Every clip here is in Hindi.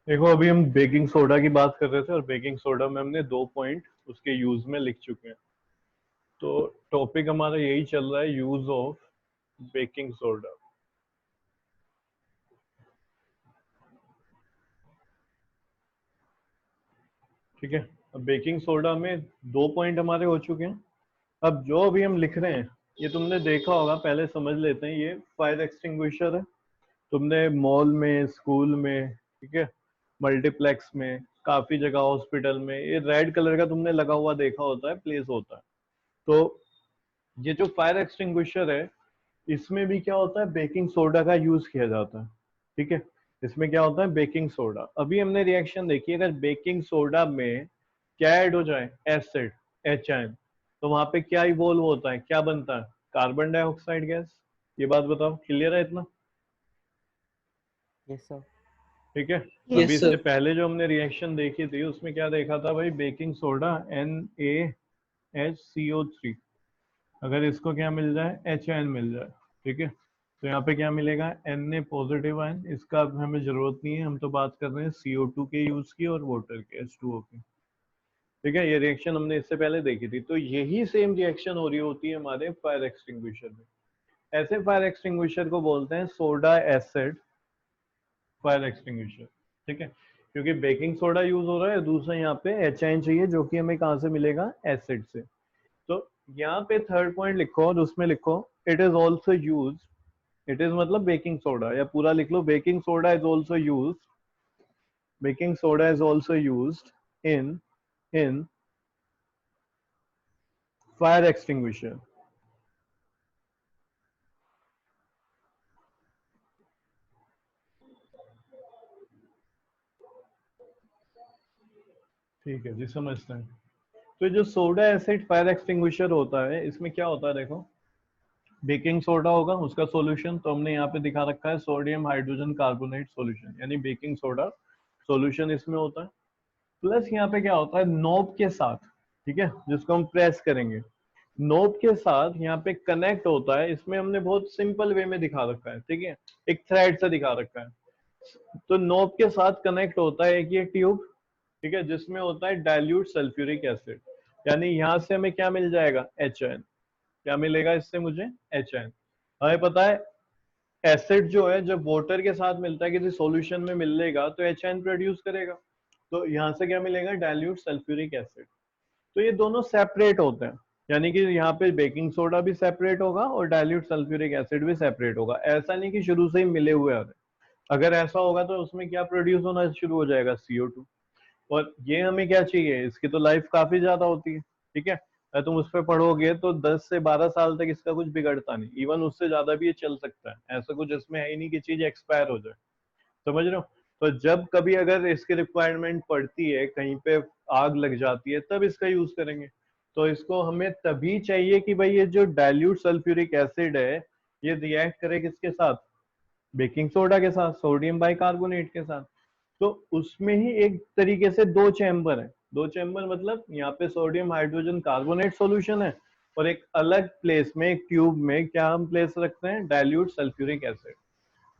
देखो, अभी हम बेकिंग सोडा की बात कर रहे थे और बेकिंग सोडा में हमने 2 पॉइंट उसके यूज में लिख चुके हैं। तो टॉपिक हमारा यही चल रहा है, यूज ऑफ बेकिंग सोडा। ठीक है। अब बेकिंग सोडा में 2 पॉइंट हमारे हो चुके हैं। अब जो अभी हम लिख रहे हैं, ये तुमने देखा होगा, पहले समझ लेते हैं। ये फायर एक्सटिंग्विशर है। तुमने मॉल में, स्कूल में, ठीक है, मल्टीप्लेक्स में, काफी जगह, हॉस्पिटल में, ये रेड कलर का तुमने लगा हुआ देखा होता है, प्लेस होता है। तो ये जो फायर एक्सटिंग्विशर है, इसमें भी क्या होता है, बेकिंग सोडा का यूज किया जाता है। ठीक है। इसमें क्या होता है, बेकिंग सोडा। अभी हमने रिएक्शन देखी, अगर बेकिंग सोडा में क्या ऐड हो जाए, एसिड, HN, तो वहां पे क्या इवॉल्व होता है, क्या बनता है, कार्बन डाइऑक्साइड गैस। ये बात बताओ, क्लियर है इतना? Yes sir. ठीक है। यस अभी इससे सर। पहले जो हमने रिएक्शन देखी थी, उसमें क्या देखा था भाई, बेकिंग सोडा NaHCO3, अगर इसको क्या मिल जाए, HN मिल जाए। ठीक है। तो यहाँ पे क्या मिलेगा, Na पॉजिटिव आयन। इसका अब हमें जरूरत नहीं है, हम तो बात कर रहे हैं CO2 के यूज की और वाटर के, H2O की। ठीक है। ये रिएक्शन हमने इससे पहले देखी थी। तो यही सेम रिएक्शन हो रही होती है हमारे फायर एक्सटिंग्विशर में। ऐसे फायर एक्सटिंग्विशर को बोलते हैं सोडा एसिड फायर एक्सटिंग्विशर। ठीक है। क्योंकि बेकिंग सोडा यूज हो रहा है, दूसरा यहाँ पे HN चाहिए, जो कि हमें कहाँ से मिलेगा, एसिड से। तो यहाँ पे थर्ड पॉइंट लिखो और उसमें लिखो, it is also use, it is मतलब बेकिंग सोडा, या पूरा लिख लो, baking soda is also use, baking soda is also use in fire extinguisher. ठीक है जी, समझते हैं। तो जो सोडा एसिड फायर एक्सटिंग्विशर होता है, इसमें क्या होता है, देखो, बेकिंग सोडा होगा, उसका सॉल्यूशन तो हमने यहाँ पे दिखा रखा है, सोडियम हाइड्रोजन कार्बोनेट सॉल्यूशन, यानी बेकिंग सोडा सॉल्यूशन इसमें होता है। प्लस यहाँ पे क्या होता है, नोब के साथ, ठीक है, जिसको हम प्रेस करेंगे, नोब के साथ यहाँ पे कनेक्ट होता है। इसमें हमने बहुत सिंपल वे में दिखा रखा है, ठीक है, एक थ्रेड से दिखा रखा है। तो नोब के साथ कनेक्ट होता है एक ये ट्यूब, ठीक है, जिसमें होता है डाइल्यूट सल्फ्यूरिक एसिड, यानी यहाँ से हमें क्या मिल जाएगा, HN। क्या मिलेगा इससे मुझे, HN। हमें पता है एसिड जो है, जब वाटर के साथ मिलता है, किसी सॉल्यूशन में मिलेगा तो HN प्रोड्यूस करेगा। तो यहाँ से क्या मिलेगा, डाइल्यूट सल्फ्यूरिक एसिड। तो ये दोनों सेपरेट होते हैं, यानी कि यहाँ पे बेकिंग सोडा भी सेपरेट होगा और डाइल्यूट सल्फ्यूरिक एसिड भी सेपरेट होगा। ऐसा नहीं कि शुरू से ही मिले हुए आ रहे। अगर ऐसा होगा तो उसमें क्या प्रोड्यूस होना शुरू हो जाएगा, CO2। और ये हमें क्या चाहिए, इसकी तो लाइफ काफी ज्यादा होती है। ठीक है। अगर तुम उस पर पढ़ोगे तो 10 से 12 साल तक इसका कुछ बिगड़ता नहीं, इवन उससे ज्यादा भी ये चल सकता है। ऐसा कुछ इसमें है ही नहीं कि चीज एक्सपायर हो जाए। समझ रहे हो? तो जब कभी अगर इसकी रिक्वायरमेंट पड़ती है, कहीं पे आग लग जाती है, तब इसका यूज करेंगे। तो इसको हमें तभी चाहिए कि भाई ये जो डाइल्यूट सल्फ्यूरिक एसिड है, ये रिएक्ट करे किसके साथ, बेकिंग सोडा के साथ, सोडियम बाइकार्बोनेट के साथ। तो उसमें ही एक तरीके से दो चैम्बर है। दो चैम्बर मतलब यहाँ पे सोडियम हाइड्रोजन कार्बोनेट सॉल्यूशन है, और एक अलग प्लेस में, एक ट्यूब में क्या हम प्लेस रखते हैं, डाइल्यूट सल्फ्यूरिक एसिड।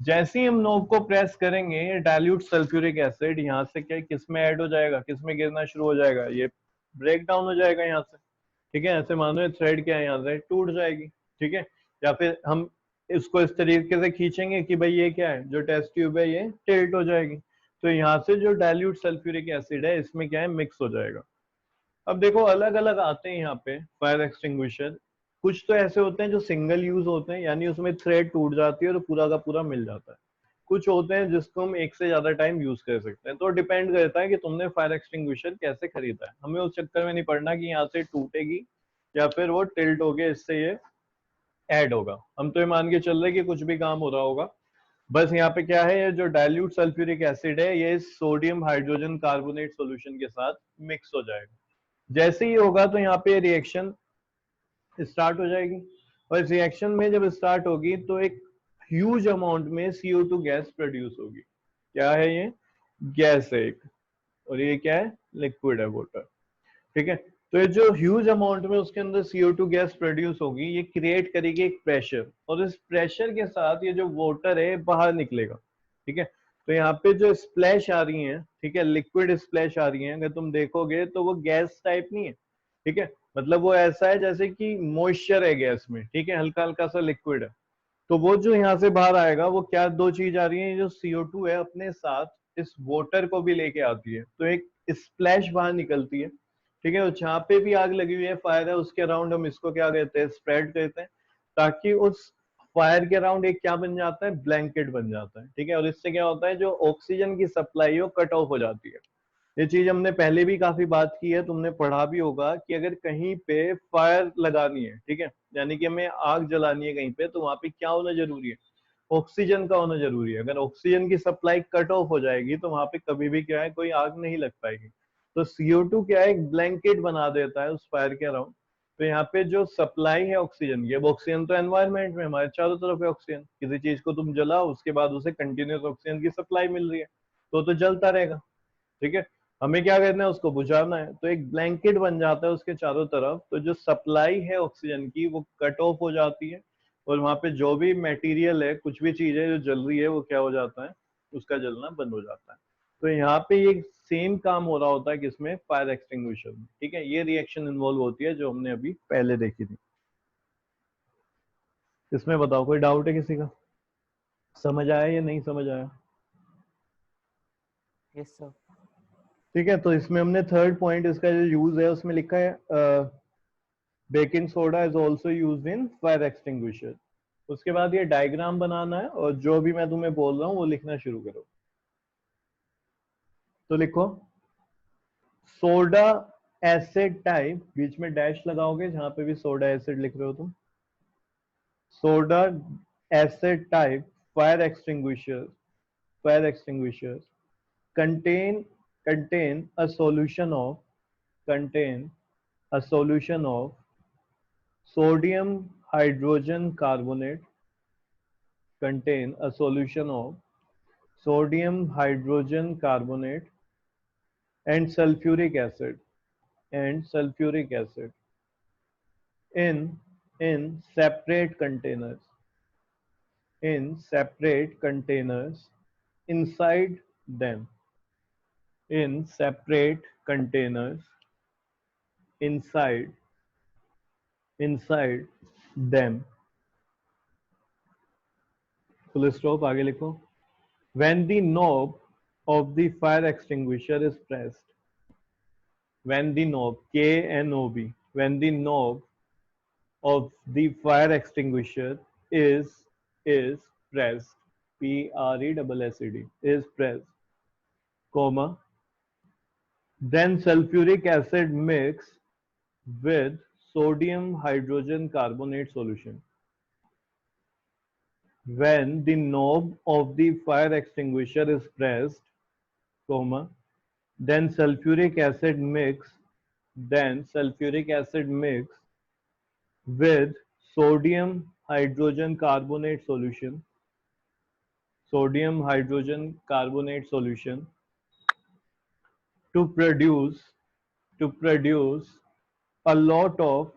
जैसे ही हम नोब को प्रेस करेंगे, डाइल्यूट सल्फ्यूरिक एसिड यहाँ से क्या, किस में ऐड हो जाएगा, किस में गिरना शुरू हो जाएगा, ये ब्रेक डाउन हो जाएगा यहाँ से। ठीक है। ऐसे मानो ये थ्रेड क्या है, यहाँ से टूट जाएगी। ठीक है। या फिर हम इसको इस तरीके से खींचेंगे कि भाई ये क्या है, जो टेस्ट ट्यूब है, ये टिल्ट हो जाएगी। तो यहाँ से जो डाइल्यूट सल्फ्यूरिक एसिड है, इसमें क्या है, मिक्स हो जाएगा। अब देखो, अलग अलग आते हैं यहाँ पे फायर एक्सटिंग्विशर। कुछ तो ऐसे होते हैं जो सिंगल यूज होते हैं, यानी उसमें थ्रेड टूट जाती है और पूरा का पूरा मिल जाता है। कुछ होते हैं जिसको हम एक से ज्यादा टाइम यूज कर सकते हैं। तो डिपेंड करता है कि तुमने फायर एक्सटिंग्विशर कैसे खरीदा है। हमें उस चक्कर में नहीं पड़ना कि यहाँ से टूटेगी या फिर वो टिल्ट हो गया, इससे ये ऐड होगा। हम तो ये मान के चल रहे हैं कि कुछ भी काम हो रहा होगा। बस यहाँ पे क्या है, ये जो डाइल्यूट सल्फ्यूरिक एसिड है, ये सोडियम हाइड्रोजन कार्बोनेट सॉल्यूशन के साथ मिक्स हो जाएगा। जैसे ही होगा तो यहाँ पे रिएक्शन स्टार्ट हो जाएगी। और इस रिएक्शन में जब स्टार्ट होगी तो एक ह्यूज अमाउंट में CO2 गैस प्रोड्यूस होगी। क्या है ये, गैस है एक, और ये क्या है, लिक्विड है, वाटर। ठीक है। तो ये जो ह्यूज अमाउंट में उसके अंदर CO2 गैस प्रोड्यूस होगी, ये क्रिएट करेगी एक प्रेशर, और इस प्रेशर के साथ ये जो वाटर है बाहर निकलेगा। ठीक है। तो यहाँ पे जो स्प्लैश आ रही है, ठीक है, लिक्विड स्प्लैश आ रही है, अगर तुम देखोगे तो वो गैस टाइप नहीं है, ठीक है, मतलब वो ऐसा है जैसे कि मॉइस्चर है गैस में, ठीक है, हल्का हल्का सा लिक्विड है। तो वो जो यहाँ से बाहर आएगा वो क्या, दो चीज आ रही है, जो CO2 है अपने साथ इस वाटर को भी लेके आती है, तो एक स्प्लैश बाहर निकलती है, ठीक है। और जहाँ पे भी आग लगी हुई है, फायर है, उसके अराउंड हम इसको क्या कहते हैं, स्प्रेड कहते हैं, ताकि उस फायर के अराउंड एक क्या बन जाता है, ब्लैंकेट बन जाता है, ठीक है। और इससे क्या होता है, जो ऑक्सीजन की सप्लाई है वो कट ऑफ हो जाती है। ये चीज हमने पहले भी काफी बात की है, तुमने पढ़ा भी होगा कि अगर कहीं पे फायर लगानी है, ठीक है, यानी कि हमें आग जलानी है कहीं पे, तो वहां पे क्या होना जरूरी है, ऑक्सीजन का होना जरूरी है। अगर ऑक्सीजन की सप्लाई कट ऑफ हो जाएगी तो वहां पे कभी भी क्या है, कोई आग नहीं लग पाएगी। तो CO2 क्या है, एक ब्लैंकेट बना देता है उस फायर के अराउंड। तो यहाँ पे जो सप्लाई है ऑक्सीजन की, अब ऑक्सीजन तो एनवायरनमेंट में हमारे चारों तरफ है ऑक्सीजन, किसी चीज को तुम जलाओ उसके बाद उसे कंटिन्यूस ऑक्सीजन की सप्लाई मिल रही है, तो जलता रहेगा, ठीक है। हमें क्या करना है, उसको बुझाना है, तो एक ब्लैंकेट बन जाता है उसके चारों तरफ, तो जो सप्लाई है ऑक्सीजन की वो कट ऑफ हो जाती है, और वहां पे जो भी मटेरियल है, कुछ भी चीज है जो जल रही है, वो क्या हो जाता है, उसका जलना बंद हो जाता है। तो यहाँ पे ये सेम काम हो रहा होता है किसमें, फायर एक्सटिंग्विशर में, ठीक है। ये रिएक्शन इन्वॉल्व होती है जो हमने अभी पहले देखी थी। इसमें बताओ, कोई डाउट है किसी का, समझ आया या नहीं समझ आया? Yes sir. ठीक है, तो इसमें हमने थर्ड पॉइंट इसका जो यूज है उसमें लिखा है, baking soda is also use in fire extinguisher. उसके बाद ये डायग्राम बनाना है, और जो भी मैं तुम्हें बोल रहा हूँ वो लिखना शुरू करो। तो लिखो, सोडा एसिड टाइप, बीच में डैश लगाओगे जहां पे भी सोडा एसिड लिख रहे हो तुम, soda acid type fire extinguisher contain contain a solution of contain a solution of sodium hydrogen carbonate, contain a solution of sodium hydrogen carbonate and sulfuric acid in separate containers, inside them, in separate containers inside inside them, full stop, आगे लिखो। When the knob of the fire extinguisher is pressed, when the knob, K-N-O-B, when the knob of the fire extinguisher is pressed, P-R-E-S-S-E-D, is pressed, comma, then sulfuric acid mixed with sodium hydrogen carbonate solution. When the knob of the fire extinguisher is pressed, comma, then sulfuric acid mix with sodium hydrogen carbonate solution, to produce a lot of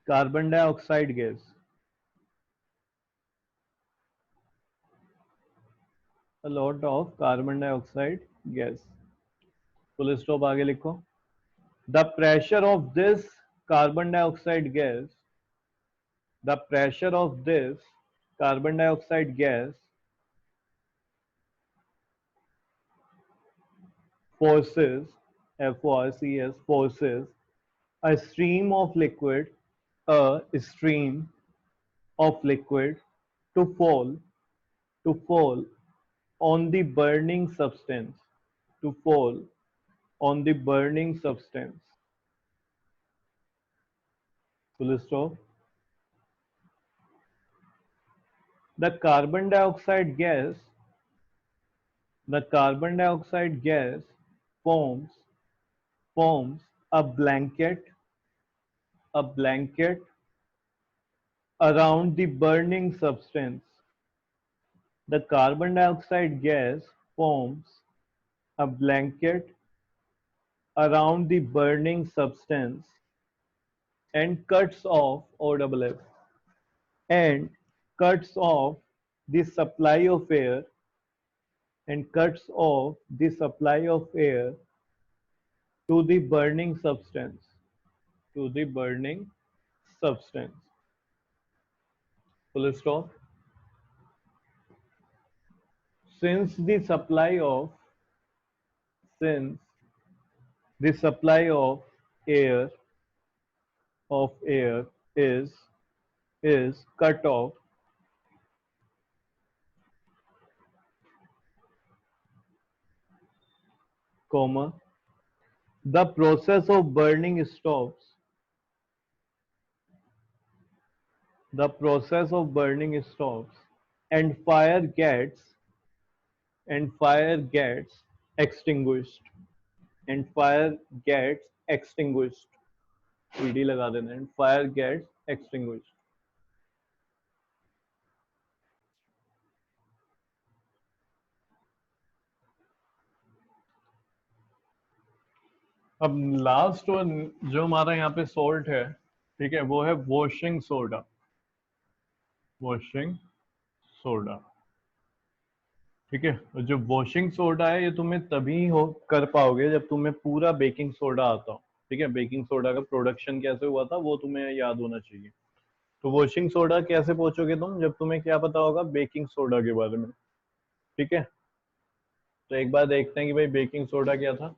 carbon dioxide gas, full stop, आगे लिखो। The pressure of this carbon dioxide gas, the pressure of this carbon dioxide gas forces, F-O-R-C-S, forces a stream of liquid, a stream of liquid to fall on the burning substance, to fall on the burning substance. Full stop. The carbon dioxide gas, the carbon dioxide gas forms a blanket around the burning substance. The carbon dioxide gas forms a blanket around the burning substance and cuts off, O-double-F, and cuts off the supply of air and cuts off the supply of air to the burning substance, to the burning substance. Full stop. Since the supply of since the supply air of air is cut off, comma, the process of burning stops. The process of burning stops, and fire gets extinguished, and fire gets extinguished. ED लगा देना, and fire gets extinguished. अब लास्ट जो हमारा यहाँ पे सोल्ट है, ठीक है, वो है वॉशिंग सोडा. वॉशिंग सोडा, ठीक है. और जो वॉशिंग सोडा है ये तुम्हें तभी हो कर पाओगे जब तुम्हें पूरा बेकिंग सोडा आता हो. ठीक है, बेकिंग सोडा का प्रोडक्शन कैसे हुआ था वो तुम्हें याद होना चाहिए. तो वॉशिंग सोडा कैसे पहुंचोगे तुम, जब तुम्हें क्या पता होगा बेकिंग सोडा के बारे में. ठीक है, तो एक बार देखते हैं कि भाई बेकिंग सोडा क्या था.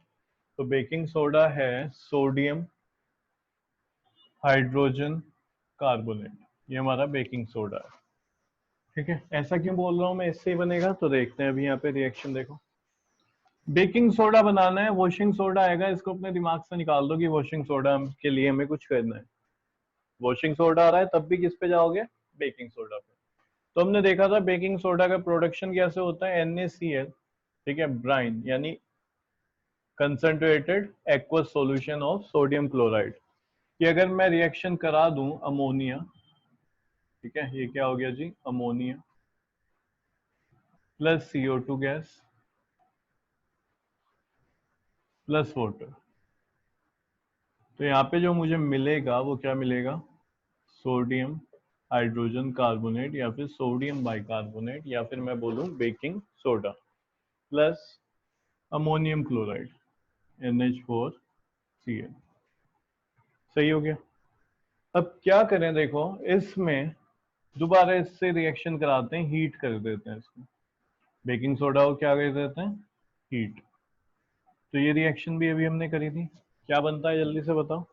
तो बेकिंग सोडा है सोडियम हाइड्रोजन कार्बोनेट, ये हमारा बेकिंग सोडा है. ठीक है, ऐसा क्यों बोल रहा हूँ मैं, इससे ही बनेगा. तो देखते हैं अभी यहाँ पे रिएक्शन देखो. बेकिंग सोडा बनाना है, वॉशिंग सोडा आएगा, इसको अपने दिमाग से निकाल दो कि वॉशिंग सोडा के लिए हमें कुछ करना है. वॉशिंग सोडा आ रहा है तब भी किस पे जाओगे, बेकिंग सोडा पे. तो हमने देखा था बेकिंग सोडा का प्रोडक्शन कैसे होता है, NaCl, ठीक है, ब्राइन यानी concentrated aqueous solution of sodium chloride. कि अगर मैं रिएक्शन करा दूं अमोनिया, ठीक है, ये क्या हो गया जी, ammonia plus CO2 gas plus water. तो यहाँ पे जो मुझे मिलेगा वो क्या मिलेगा, सोडियम हाइड्रोजन कार्बोनेट या फिर सोडियम बाइकार्बोनेट या फिर मैं बोलूं baking soda plus ammonium chloride NH4Cl. सही हो गया. अब क्या करें, देखो इसमें दोबारा इससे रिएक्शन कराते हैं, हीट कर देते हैं इसको. बेकिंग सोडा को क्या कर देते हैं, हीट. तो ये रिएक्शन भी अभी हमने करी थी. क्या बनता है जल्दी से बताओ.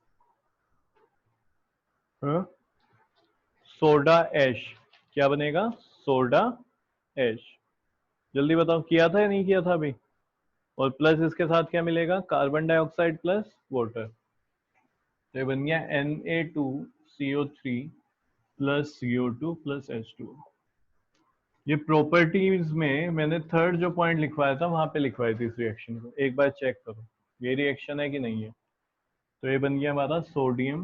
Soda ash. क्या बनेगा, सोडा ऐश. जल्दी बताओ, किया था या नहीं किया था अभी. और प्लस इसके साथ क्या मिलेगा, कार्बन डाइऑक्साइड प्लस वाटर. तो ये बन गया Na2CO3 plus CO2 plus H2. ये प्रॉपर्टीज में मैंने थर्ड जो पॉइंट लिखवाया था वहां पे लिखवाई थी इस रिएक्शन को. एक बार चेक करो ये रिएक्शन है कि नहीं है. तो ये बन गया हमारा सोडियम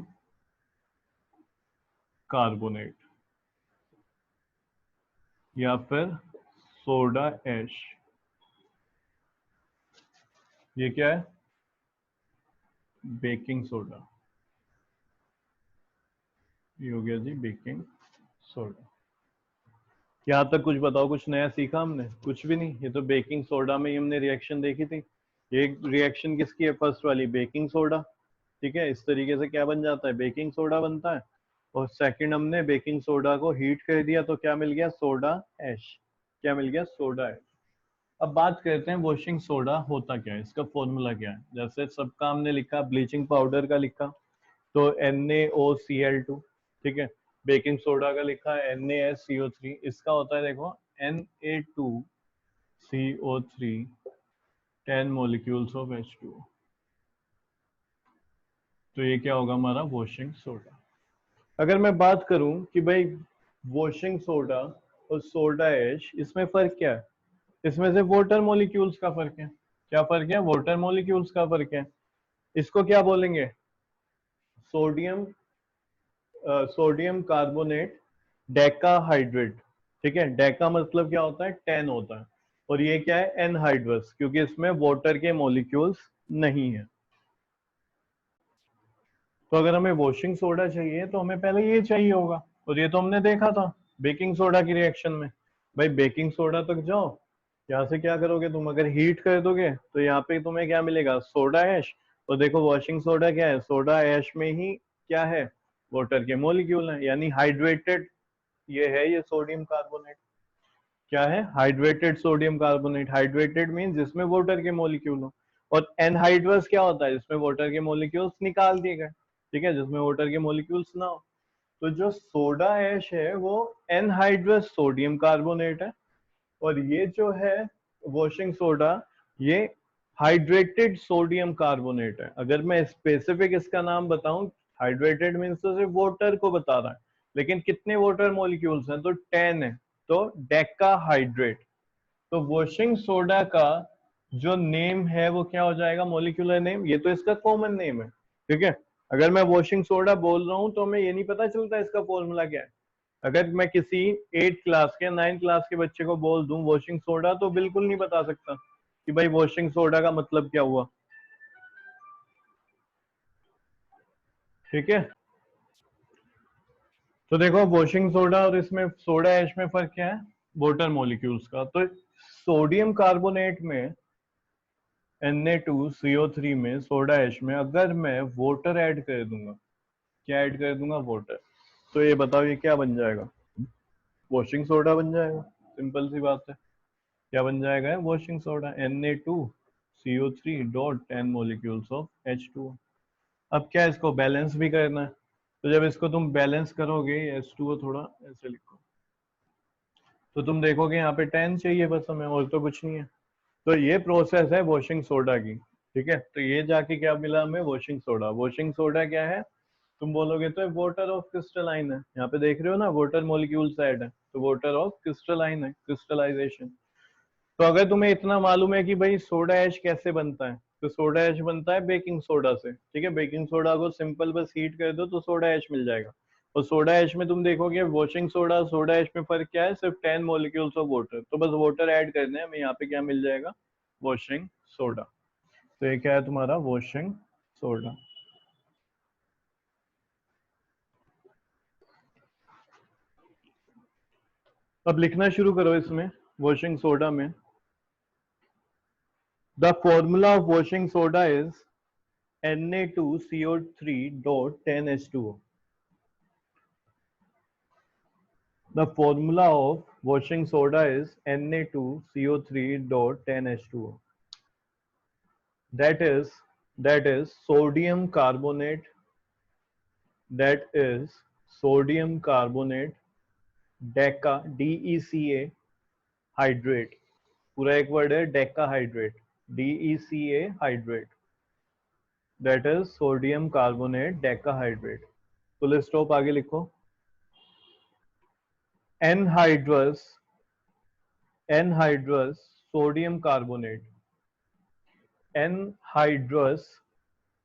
कार्बोनेट या फिर सोडा ऐश. ये क्या है, बेकिंग सोडा. ये हो गया जी बेकिंग सोडा. यहाँ तक कुछ बताओ, कुछ नया सीखा हमने, कुछ भी नहीं. ये तो बेकिंग सोडा में ही हमने रिएक्शन देखी थी. ये रिएक्शन किसकी है, फर्स्ट वाली बेकिंग सोडा. ठीक है, इस तरीके से क्या बन जाता है, बेकिंग सोडा बनता है. और सेकंड हमने बेकिंग सोडा को हीट कर दिया तो क्या मिल गया, सोडा ऐश. क्या मिल गया, सोडा ऐश. अब बात करते हैं वॉशिंग सोडा होता क्या है, इसका फॉर्मूला क्या है. जैसे सबका हमने लिखा, ब्लीचिंग पाउडर का लिखा तो NaOCl2. ठीक है, बेकिंग सोडा का लिखा है NaSCO3. इसका होता है देखो Na2CO3 10 molecules of H2O. तो ये क्या होगा हमारा वॉशिंग सोडा. अगर मैं बात करूं कि भाई वॉशिंग सोडा और सोडा ऐश, इसमें फर्क क्या है, इसमें से वाटर मॉलिक्यूल्स का फर्क है. क्या फर्क है, वाटर मॉलिक्यूल्स का फर्क है. इसको क्या बोलेंगे, सोडियम सोडियम कार्बोनेट डेकाहाइड्रेट. ठीक है, डेका मतलब क्या होता है, 10 होता है. और ये क्या है, एनहाइड्रस, क्योंकि इसमें वाटर के मॉलिक्यूल्स नहीं है. तो अगर हमें वॉशिंग सोडा चाहिए तो हमें पहले ये चाहिए होगा, और ये तो हमने देखा था बेकिंग सोडा की रिएक्शन में. भाई बेकिंग सोडा तक जाओ, यहाँ से क्या करोगे तुम, अगर हीट कर दोगे तो यहाँ पे तुम्हें क्या मिलेगा, सोडा ऐश। और देखो वॉशिंग सोडा क्या है, सोडा ऐश में ही क्या है, वाटर के मॉलिक्यूल है, यानी हाइड्रेटेड ये है, ये सोडियम कार्बोनेट क्या है, hydrated sodium carbonate. Hydrated mean जिसमें वाटर के मॉलिक्यूल हो। और एनहाइड्रस क्या होता है, जिसमें वाटर के मॉलिक्यूल्स निकाल दिए गए, ठीक है, जिसमें वाटर के मॉलिक्यूल्स ना हो। तो जो सोडा ऐश है वो एनहाइड्रस सोडियम कार्बोनेट है, और ये जो है वॉशिंग सोडा, ये हाइड्रेटेड सोडियम कार्बोनेट है। अगर मैं स्पेसिफिक इसका नाम बताऊं, हाइड्रेटेड मीन्स तो सिर्फ वाटर को बता रहा है, लेकिन कितने वाटर मॉलिक्यूल्स हैं, तो 10 है, तो डेका हाइड्रेट। तो वॉशिंग सोडा का जो नेम है वो क्या हो जाएगा, मॉलिक्यूलर नेम, ये तो इसका कॉमन नेम है, ठीक है। अगर मैं वॉशिंग सोडा बोल रहा हूं तो हमें ये नहीं पता चलता इसका फॉर्मूला क्या है। अगर मैं किसी 8 क्लास के 9 क्लास के बच्चे को बोल दूं वॉशिंग सोडा, तो बिल्कुल नहीं बता सकता कि भाई वॉशिंग सोडा का मतलब क्या हुआ, ठीक है। तो देखो वॉशिंग सोडा और इसमें सोडा ऐश में फर्क क्या है, वाटर मॉलिक्यूल्स का। तो सोडियम कार्बोनेट में Na2CO3 में सोडा ऐश में अगर मैं वाटर ऐड कर दूंगा, क्या ऐड कर दूंगा, वाटर, तो ये बताओ ये क्या बन जाएगा, वॉशिंग सोडा बन जाएगा। सिंपल सी बात है, क्या बन जाएगा washing soda, Na2CO3 dot 10 molecules of H2O। अब क्या इसको बैलेंस भी करना है, तो जब इसको तुम बैलेंस करोगे, H2O थोड़ा ऐसे लिखो, तो तुम देखोगे यहाँ पे 10 चाहिए बस हमें, और तो कुछ नहीं है। तो ये प्रोसेस है वॉशिंग सोडा की, ठीक है। तो ये जाके क्या मिला हमें, वॉशिंग सोडा। वॉशिंग सोडा क्या है, तुम बोलोगे तो वाटर ऑफ क्रिस्टलाइन है, यहाँ पे देख रहे हो ना, वाटर मॉलिक्यूल्स ऐड है, तो वाटर ऑफ क्रिस्टलाइन है, क्रिस्टलाइजेशन। तो अगर तुम्हें इतना मालूम है कि भाई सोडा ऐश कैसे बनता है, तो सोडा ऐश बनता है बेकिंग सोडा से, ठीक है। बेकिंग सोडा को सिंपल बस हीट कर दो तो सोडा ऐश मिल जाएगा। और सोडा ऐश में तुम देखोगे वॉशिंग सोडा सोडा ऐश में फर्क क्या है, सिर्फ 10 मॉलिक्यूल्स ऑफ वाटर, तो बस वाटर ऐड करने हैं हमें, यहाँ पे क्या मिल जाएगा, वॉशिंग सोडा। तो ये क्या है तुम्हारा वॉशिंग सोडा। अब लिखना शुरू करो इसमें, वॉशिंग सोडा में, the formula of washing soda is Na2CO3 dot 10H2O. The formula of washing soda is Na2CO3 dot 10H2O. That is that is sodium carbonate. That is sodium carbonate deca DECA hydrate. पूरा एक वर्ड है Deka hydrate, DECA hydrate, that is sodium carbonate Deka hydrate. Full stop आगे लिखो, anhydrous anhydrous sodium carbonate, anhydrous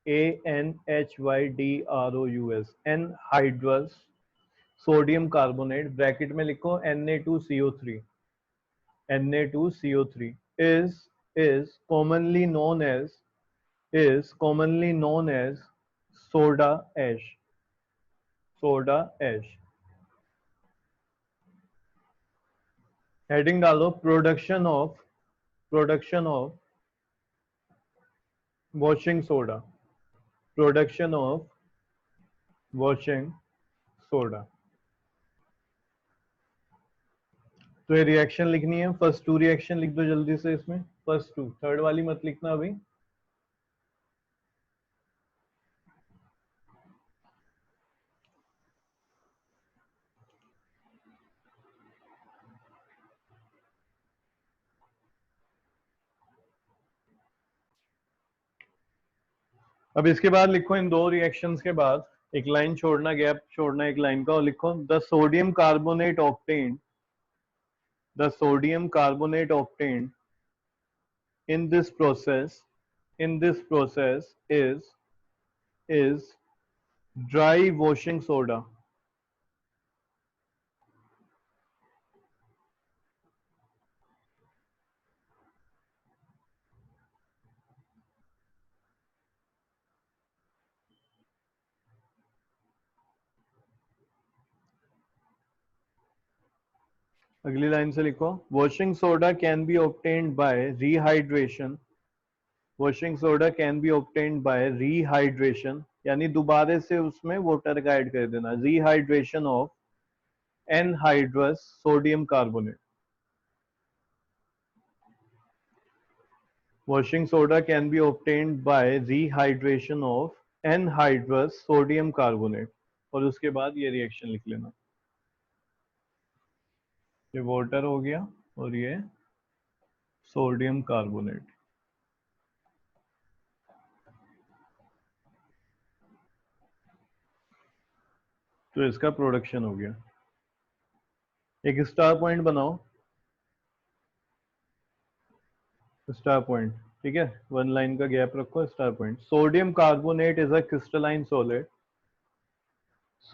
ANHYDROUS, anhydrous sodium carbonate, bracket में लिखो Na2CO3, Na2CO3 is commonly known as soda ash, soda ash। Heading डालो, production of washing soda, production of washing soda. तो ये रिएक्शन लिखनी है, फर्स्ट टू रिएक्शन लिख दो जल्दी से इसमें, फर्स्ट टू, थर्ड वाली मत लिखना अभी। अब इसके बाद लिखो, इन दो रिएक्शंस के बाद एक लाइन छोड़ना, गैप छोड़ना एक लाइन का, और लिखो the sodium carbonate obtained in this process is dry washing soda। अगली लाइन से लिखो, washing soda can be obtained by rehydration. Washing soda can be obtained by rehydration, यानी दोबारा से उसमें वाटर का ऐड कर देना, rehydration of anhydrous sodium carbonate. Washing soda can be obtained by rehydration of anhydrous sodium carbonate। और उसके बाद ये रिएक्शन लिख लेना, ये वाटर हो गया और ये सोडियम कार्बोनेट। तो इसका प्रोडक्शन हो गया। एक स्टार पॉइंट बनाओ, स्टार पॉइंट, ठीक है, वन लाइन का गैप रखो, star point. Sodium carbonate is a crystalline solid.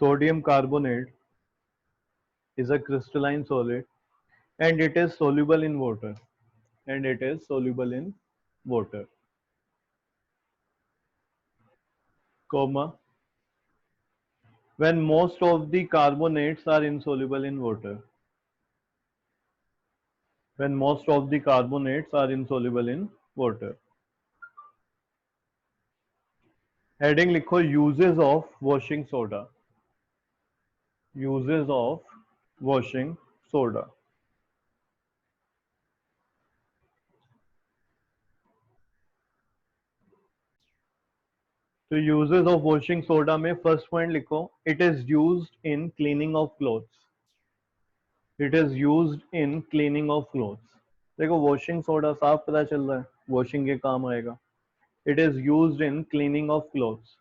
Sodium carbonate is a crystalline solid and it is soluble in water, and it is soluble in water, comma, when most of the carbonates are insoluble in water, when most of the carbonates are insoluble in water। Heading लिखो, uses of washing soda, uses of washing soda। तो यूजेस ऑफ वॉशिंग सोडा में फर्स्ट पॉइंट लिखो, it is used in cleaning of clothes. It is used in cleaning of clothes. देखो वॉशिंग सोडा साफ पता चल रहा है, वॉशिंग के काम आएगा। It is used in cleaning of clothes.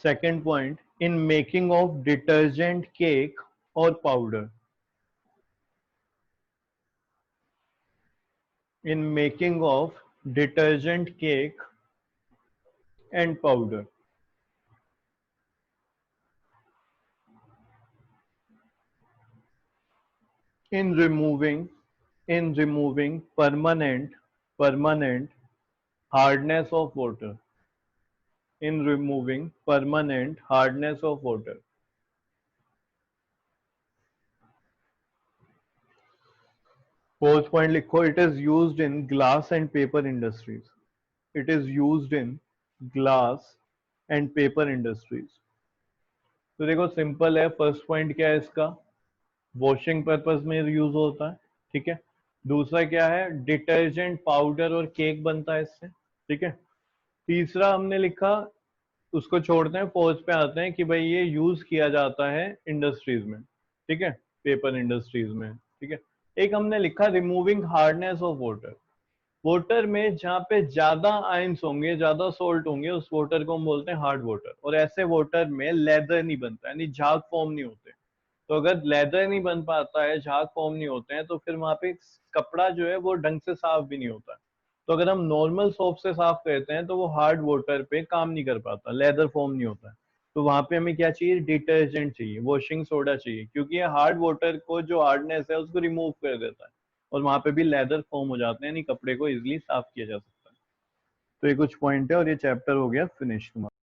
Second point, in making of detergent, cake और powder. In making of detergent, cake and powder. in removing permanent hardness of water, in removing permanent hardness of water। Fourth point लिखो, it is used in glass and paper industries. It is used in glass and paper industries. तो देखो सिंपल है, फर्स्ट पॉइंट क्या है इसका, वॉशिंग पर्पस में यूज होता है, ठीक है। दूसरा क्या है, डिटर्जेंट, पाउडर और केक बनता है इससे, ठीक है। तीसरा हमने लिखा, उसको छोड़ते हैं, फोर्थ पे आते हैं कि भाई ये यूज किया जाता है इंडस्ट्रीज में, ठीक है, पेपर इंडस्ट्रीज में, ठीक है। एक हमने लिखा, removing hardness of water. Water में जहाँ पे ज्यादा आयंस होंगे, ज्यादा सोल्ट होंगे, उस वाटर को हम बोलते हैं हार्ड वाटर। और ऐसे वाटर में लेदर नहीं बनता, यानी झाग फॉर्म नहीं होते। तो अगर लेदर नहीं बन पाता है, झाग फॉर्म नहीं होते हैं, तो फिर वहां पे कपड़ा जो है वो ढंग से साफ भी नहीं होता है। तो अगर हम नॉर्मल सोप से साफ करते हैं तो वो हार्ड वाटर पे काम नहीं कर पाता, लेदर फॉर्म नहीं होता है। तो वहां पे हमें क्या चाहिए, डिटर्जेंट चाहिए, वॉशिंग सोडा चाहिए, क्योंकि ये हार्ड वाटर को जो हार्डनेस है उसको रिमूव कर देता है और वहां पे भी लेदर फॉर्म हो जाते हैं, यानी कपड़े को इजिली साफ किया जा सकता है। तो ये कुछ पॉइंट है और ये चैप्टर हो गया फिनिश तुम्हारा।